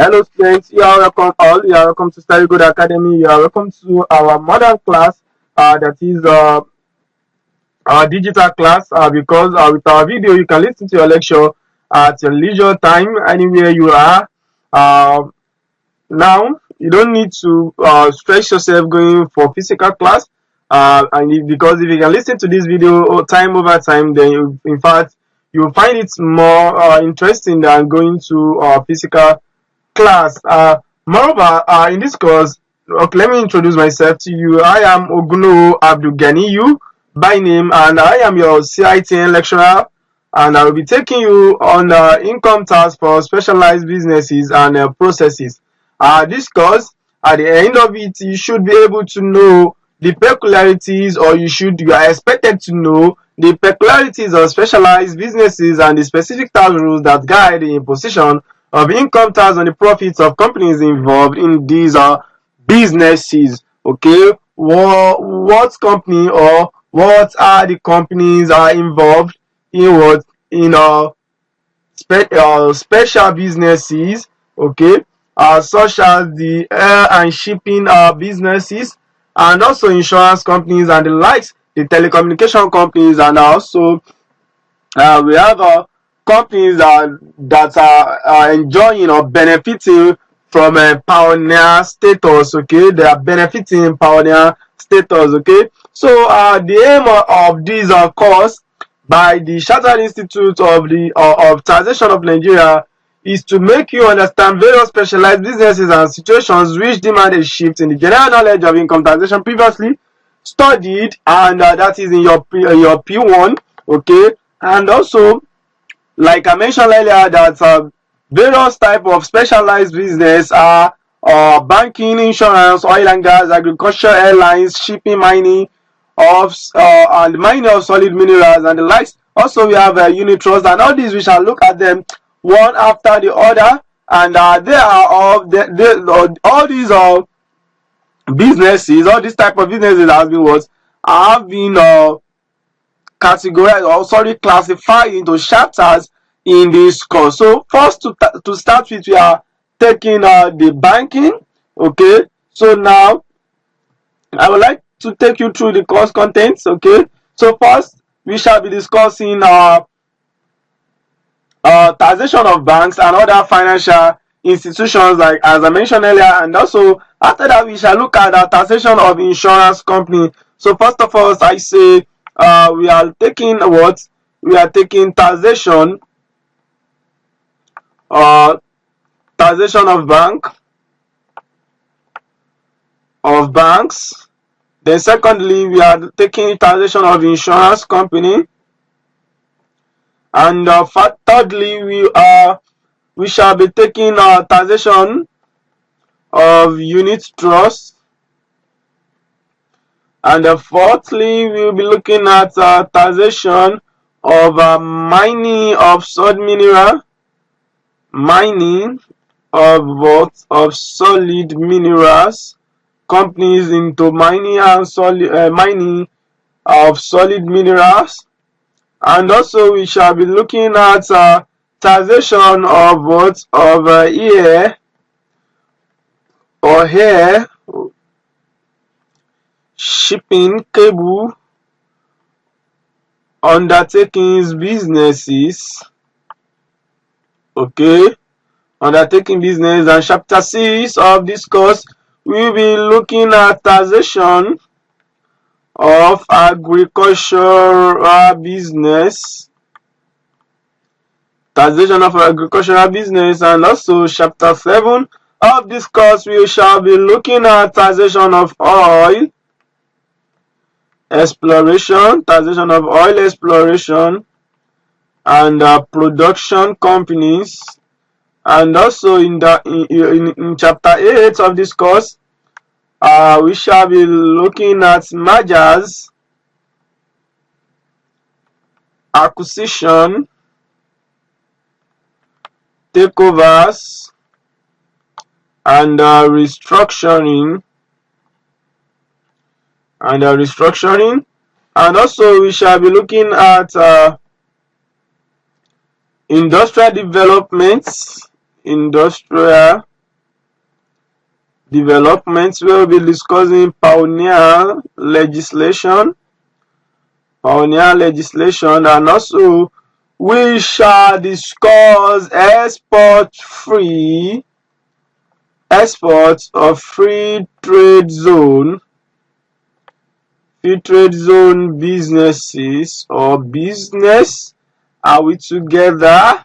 Hello students, you are welcome all. You are welcome to Starry Academy. You are welcome to our modern class, that is our digital class, because with our video you can listen to your lecture at your leisure time anywhere you are. Now you don't need to stress yourself going for physical class, because if you can listen to this video time over time, then in fact you will find it more interesting than going to physical class. Moreover, in this course, okay, let me introduce myself to you. I am Oguno Abdul Ganiyu by name, and I am your Citn lecturer. And I will be taking you on income tax for specialized businesses and processes. This course, at the end of it, you should be able to know the peculiarities, or you are expected to know the peculiarities of specialized businesses and the specific tax rules that guide the imposition of income tax on the profits of companies involved in these businesses. Okay, what company or what are the companies are involved in what in special businesses, okay, such as the air and shipping businesses, and also insurance companies and the likes, the telecommunication companies, and also we have companies that are enjoying or benefiting from a pioneer status. Okay, they are benefiting pioneer status. Okay, so the aim of this course by the Chartered Institute of Taxation of Nigeria is to make you understand various specialized businesses and situations which demand a shift in the general knowledge of income taxation previously studied, and that is in your P1. Okay, and also, like I mentioned earlier, that various type of specialized business are banking, insurance, oil and gas, agriculture, airlines, shipping, mining and mining of solid minerals and the likes. Also, we have unit trust, and all these we shall look at them one after the other. And they are all these businesses, all these type of businesses have been categorized, or sorry, classified into chapters in this course. So first, to start with, we are taking the banking. Okay, so now I would like to take you through the course contents. Okay, so first we shall be discussing taxation of banks and other financial institutions, like as I mentioned earlier, and also after that we shall look at the taxation of insurance company. So first of all, I say we are taking what? We are taking taxation taxation of banks. Then secondly, we are taking taxation of insurance company. And thirdly, we shall be taking taxation of unit trust. And fourthly, we will be looking at taxation of mining of solid mineral, mining of solid minerals, companies into mining and mining of solid minerals. And also we shall be looking at taxation of what? Of air or hair, shipping, cable, undertakings, businesses. Okay, undertaking business. And chapter 6 of this course, we will be looking at taxation of agricultural business, taxation of agricultural business. And also chapter 7 of this course, we shall be looking at taxation of oil exploration, taxation of oil exploration and production companies. And also in chapter 8 of this course, we shall be looking at mergers, acquisition, takeovers, and restructuring. And also we shall be looking at industrial developments, industrial development. We'll be discussing pioneer legislation, and also we shall discuss export of free trade zone businesses or business. Are we together?